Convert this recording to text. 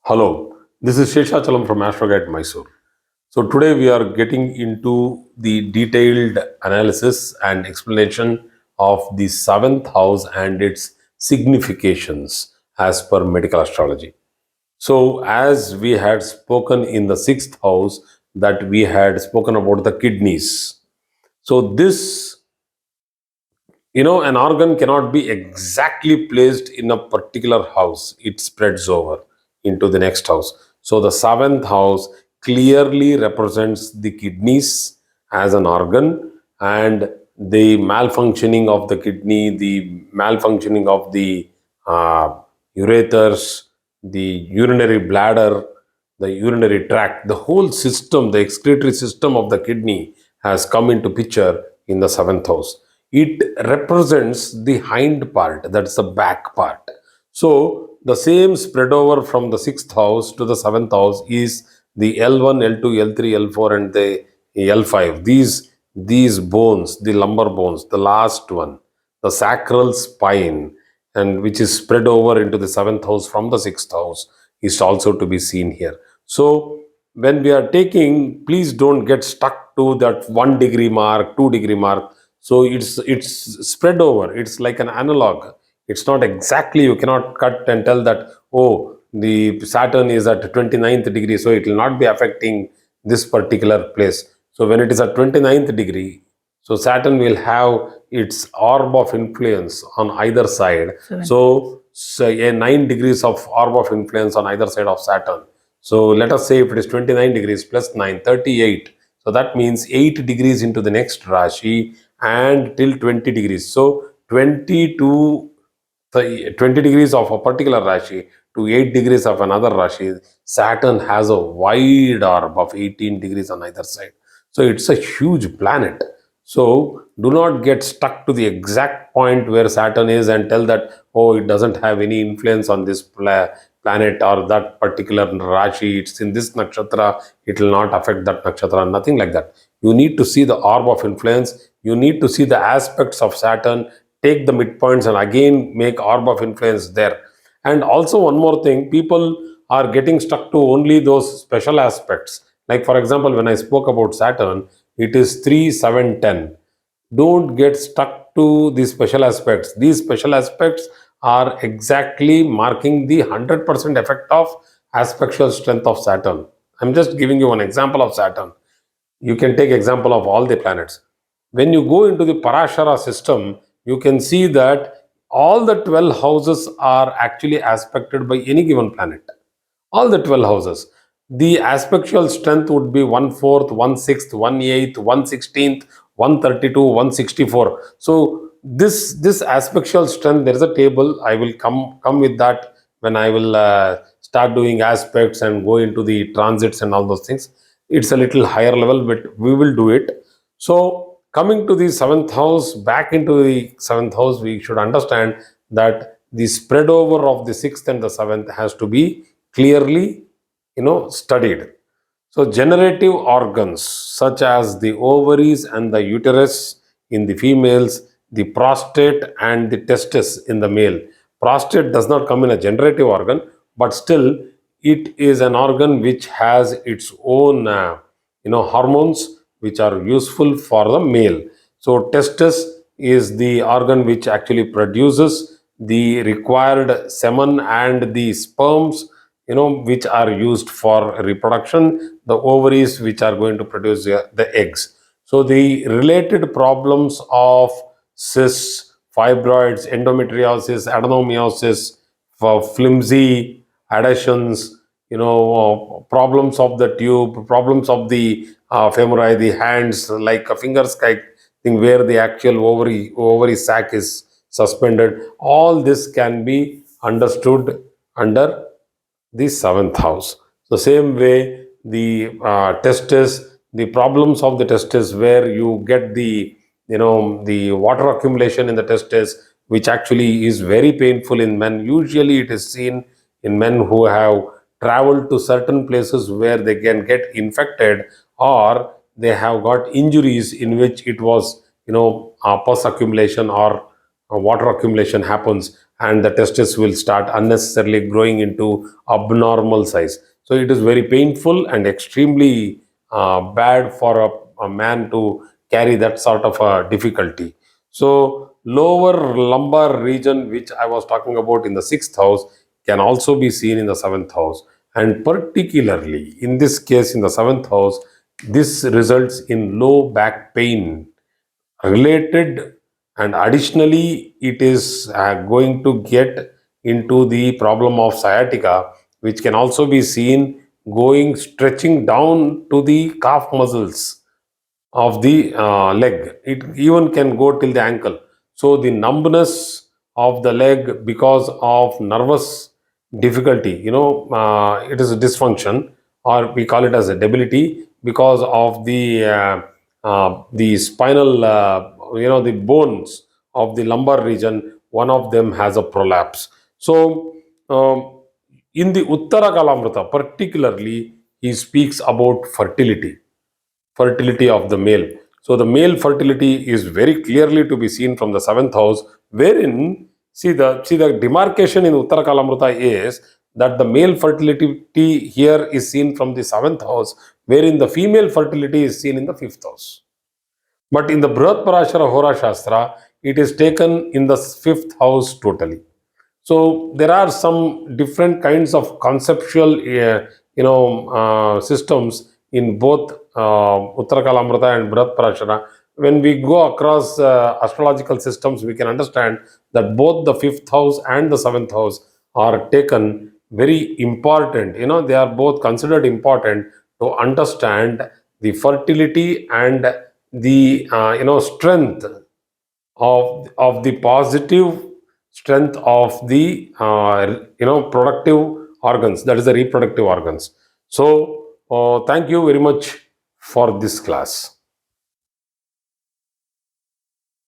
Hello, this is Sheshachalam from Astrology Mysore. So today we are getting into the detailed analysis and explanation of the seventh house and its significations as per medical astrology. So as we had spoken in the sixth house that we had spoken about the kidneys. So this an organ cannot be exactly placed in a particular house. It spreads over into the next house. So the seventh house clearly represents the kidneys as an organ, and the malfunctioning of the kidney, the malfunctioning of the uh, ureters, the urinary bladder, the urinary tract, the whole system, the excretory system of the kidney has come into picture in the seventh house. It represents the hind part, that's the back part. So the same spread over from the sixth house to the seventh house is the L1, L2, L3, L4, and the L5. These bones, the lumbar bones, the last one, the sacral spine, and which is spread over into the seventh house from the sixth house, is also to be seen here. So when we are taking, please don't get stuck to that 1 degree mark, 2 degree mark. So it's spread over. It's like an analog. It's not exactly, you cannot cut and tell that, oh, the Saturn is at 29th degree, so it will not be affecting this particular place. So when it is at 29th degree, so Saturn will have its orb of influence on either side. So a 9 degrees of orb of influence on either side of Saturn. So let us say if it is 29 degrees plus 9, 38. So that means 8 degrees into the next Rashi and till 20 degrees. So 20 to 20 degrees of a particular Rashi to 8 degrees of another Rashi, Saturn has a wide orb of 18 degrees on either side. So it's a huge planet. So do not get stuck to the exact point where Saturn is and tell that, oh, it doesn't have any influence on this planet or that particular Rashi. It's in this nakshatra, it will not affect that nakshatra, nothing like that. You need to see the orb of influence. You need to see the aspects of Saturn, take the midpoints and again make orb of influence there. And also one more thing, people are getting stuck to only those special aspects. Like for example, when I spoke about Saturn, it is 3, 7, 10. Don't get stuck to these special aspects. These special aspects are exactly marking the 100% effect of aspectual strength of Saturn. I'm just giving you one example of Saturn. You can take example of all the planets. When you go into the Parashara system, you can see that all the 12 houses are actually aspected by any given planet. All the 12 houses. The aspectual strength would be 1/4, 1/6, 1/8, 1/16, 132, 164. So this aspectual strength, there is a table. I will come with that when I will start doing aspects and go into the transits and all those things. It's a little higher level, but we will do it. So coming to the seventh house, back into the seventh house, we should understand that the spread over of the sixth and the seventh has to be clearly studied. So generative organs such as the ovaries and the uterus in the females, the prostate and the testis in the male. Prostate does not come in a generative organ, but still it is an organ which has its own hormones which are useful for the male. So testis is the organ which actually produces the required semen and the sperms, which are used for reproduction, the ovaries which are going to produce the eggs. So the related problems of cysts, fibroids, endometriosis, adenomyosis, for flimsy adhesions, problems of the tube, problems of the femori, the hands, like a finger sky thing where the actual ovary sac is suspended. All this can be understood under the seventh house. The same way, the testis, the problems of the testis, where you get the water accumulation in the testis, which actually is very painful in men. Usually, it is seen in men who have traveled to certain places where they can get infected, or they have got injuries in which it was pus accumulation or water accumulation happens, and the testes will start unnecessarily growing into abnormal size. So it is very painful and extremely bad for a man to carry that sort of a difficulty. So lower lumbar region, which I was talking about in the sixth house, can also be seen in the seventh house. And particularly in this case, in the seventh house, this results in low back pain related, and additionally it is going to get into the problem of sciatica, which can also be seen going stretching down to the calf muscles of the leg. It even can go till the ankle. So the numbness of the leg because of nervous difficulty, it is a dysfunction, or we call it as a debility because of the spinal, the bones of the lumbar region. One of them has a prolapse. So in the Uttara Kalamrita, particularly, he speaks about fertility of the male. So the male fertility is very clearly to be seen from the seventh house, wherein see the demarcation in Uttara Kalamrita is that the male fertility here is seen from the seventh house, wherein the female fertility is seen in the fifth house. But in the Brihat Parashara Hora Shastra, it is taken in the fifth house totally. So there are some different kinds of conceptual, systems in both Uttara Kalamrita and Brihat Parashara. When we go across astrological systems, we can understand that both the fifth house and the seventh house are taken very important. They are both considered important to understand the fertility and the strength of the positive strength of the productive organs, that is the reproductive organs. So thank you very much for this class.